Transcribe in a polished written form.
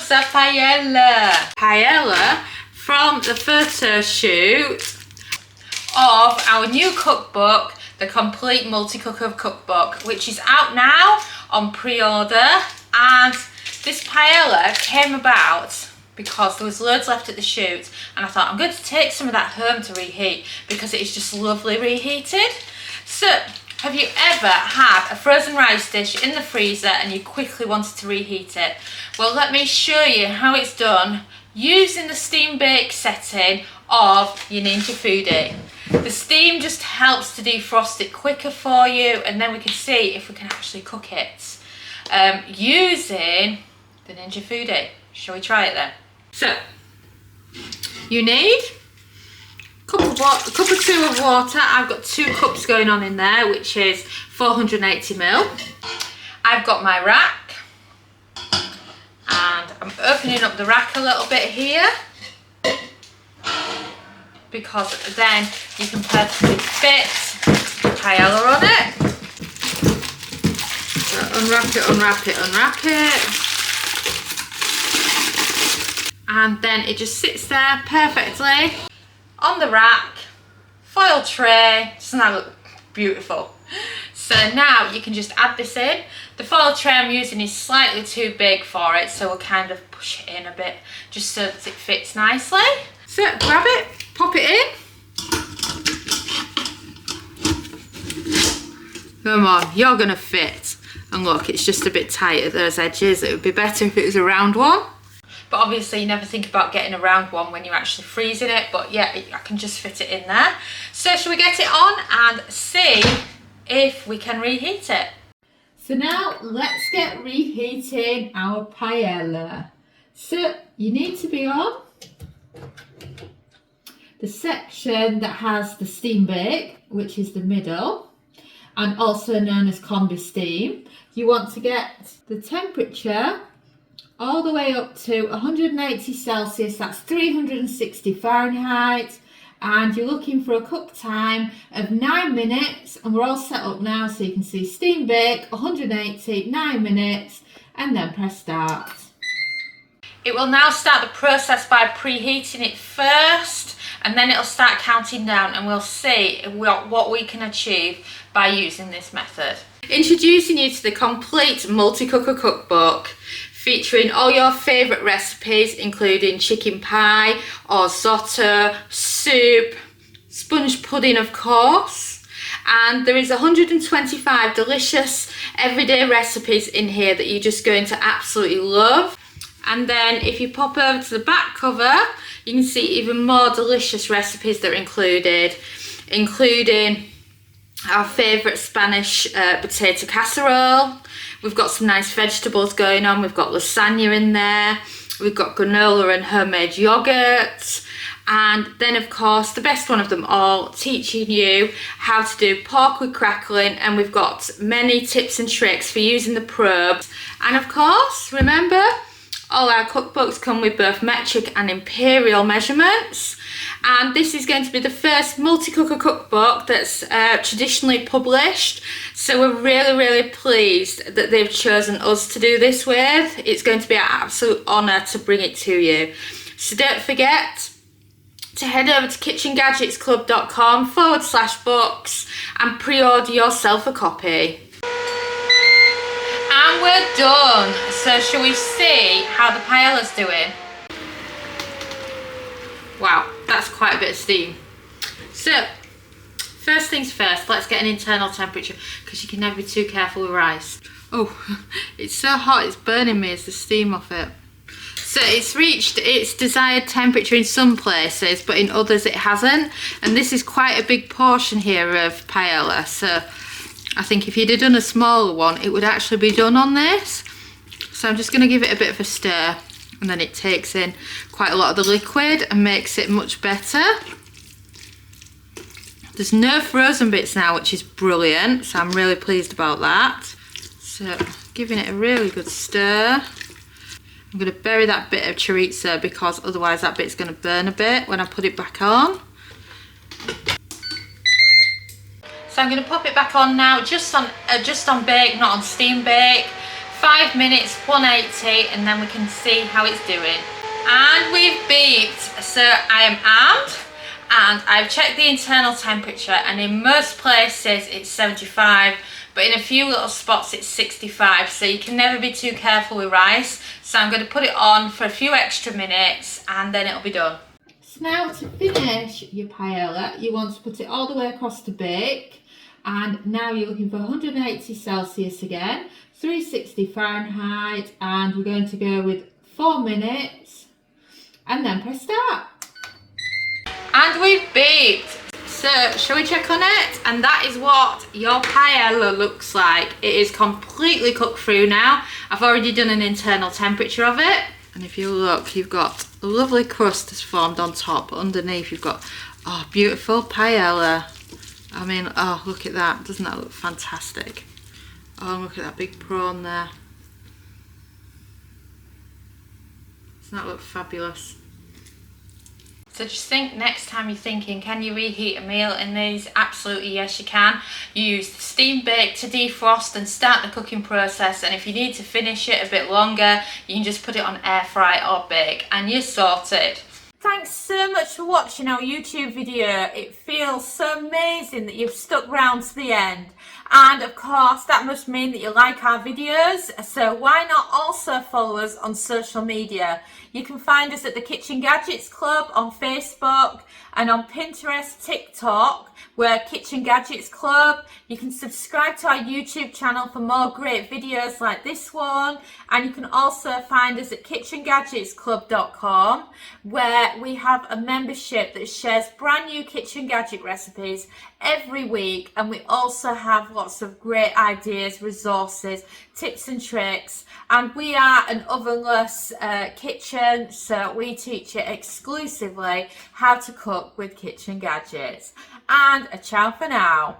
loves a paella. Paella from the photo shoot of our new cookbook, the Complete Multi-Cooker Cookbook, which is out now on pre-order. And this paella came about because there was loads left at the shoot, and I thought I'm going to take some of that home to reheat because it is just lovely reheated. So, have you ever had a frozen rice dish in the freezer and you quickly wanted to reheat it? Well, let me show you how it's done using the steam bake setting of your Ninja Foodi. The steam just helps to defrost it quicker for you, and then we can see if we can actually cook it using the Ninja Foodi. Shall we try it then? So, you need a cup or two of water. I've got 2 cups going on in there, which is 480ml. I've got my rack, and I'm opening up the rack a little bit here, because then you can perfectly fit the paella on it. So unwrap it, unwrap it, unwrap it. And then it just sits there perfectly on the rack, foil tray. Doesn't that look beautiful? So now you can just add this in. The foil tray I'm using is slightly too big for it, so we'll kind of push it in a bit just so that it fits nicely. So grab it, pop it in. Come on, you're gonna fit. And look, it's just a bit tight at those edges. It would be better if it was a round one. But obviously you never think about getting a round one when you're actually freezing it. But yeah, I can just fit it in there. So shall we get it on and see if we can reheat it? So now let's get reheating our paella. So you need to be on the section that has the steam bake, which is the middle, and also known as combi steam. You want to get the temperature all the way up to 180 Celsius, that's 360 Fahrenheit, and you're looking for a cook time of 9 minutes, and we're all set up now so you can see steam bake, 180, 9 minutes, and then press start. It will now start the process by preheating it first, and then it'll start counting down, and we'll see what we can achieve by using this method. Introducing you to the Complete Multi-Cooker Cookbook, featuring all your favourite recipes, including chicken pie or risotto, soup, sponge pudding of course, and there is 125 delicious everyday recipes in here that you're just going to absolutely love. And then if you pop over to the back cover, you can see even more delicious recipes that are included, including our favourite Spanish potato casserole. We've got some nice vegetables going on. We've got lasagna in there. We've got granola and homemade yoghurt. And then of course, the best one of them all, teaching you how to do pork with crackling. And we've got many tips and tricks for using the probes. And of course, remember, all our cookbooks come with both metric and imperial measurements. And this is going to be the first multi-cooker cookbook that's traditionally published. So we're really pleased that they've chosen us to do this with. It's going to be our absolute honour to bring it to you. So don't forget to head over to KitchenGadgetsClub.com/books and pre-order yourself a copy. And we're done. So shall we see how the paella's doing? Wow, that's quite a bit of steam. So, first things first, let's get an internal temperature, because you can never be too careful with rice. Oh, it's so hot, it's burning me as the steam off it. So it's reached its desired temperature in some places, but in others it hasn't. And this is quite a big portion here of paella, so I think if you'd have done a smaller one, it would actually be done on this. So I'm just going to give it a bit of a stir, and then it takes in quite a lot of the liquid and makes it much better. There's no frozen bits now, which is brilliant, so I'm really pleased about that. So giving it a really good stir. I'm going to bury that bit of chorizo because otherwise that bit's going to burn a bit when I put it back on. So I'm going to pop it back on now, just on bake, not on steam bake. 5 minutes, 180, and then we can see how it's doing. And we've beeped, so I am armed and I've checked the internal temperature, and in most places it's 75, but in a few little spots it's 65, so you can never be too careful with rice. So I'm going to put it on for a few extra minutes and then it'll be done. So now to finish your paella, you want to put it all the way across to bake, and now you're looking for 180 Celsius again, 360 Fahrenheit, and we're going to go with 4 minutes and then press start. And we've beeped. So shall we check on it? And that is what your paella looks like. It is completely cooked through now. I've already done an internal temperature of it. And if you look, you've got a lovely crust that's formed on top, but underneath you've got, oh, beautiful paella. I mean, oh, look at that. Doesn't that look fantastic? Oh, look at that big prawn there. Doesn't that look fabulous? So just think next time you're thinking, can you reheat a meal in these? Absolutely yes you can. You use the steam bake to defrost and start the cooking process, and if you need to finish it a bit longer, you can just put it on air fry or bake and you're sorted. Thanks so much for watching our YouTube video. It feels so amazing that you've stuck around to the end. And of course, that must mean that you like our videos. So why not also follow us on social media? You can find us at the Kitchen Gadgets Club on Facebook and on Pinterest, TikTok. We're Kitchen Gadgets Club. You can subscribe to our YouTube channel for more great videos like this one. And you can also find us at KitchenGadgetsClub.com, where we have a membership that shares brand new kitchen gadget recipes every week, and we also have lots of great ideas, resources, tips and tricks. And we are an ovenless kitchen, so we teach you exclusively how to cook with kitchen gadgets. And a ciao for now.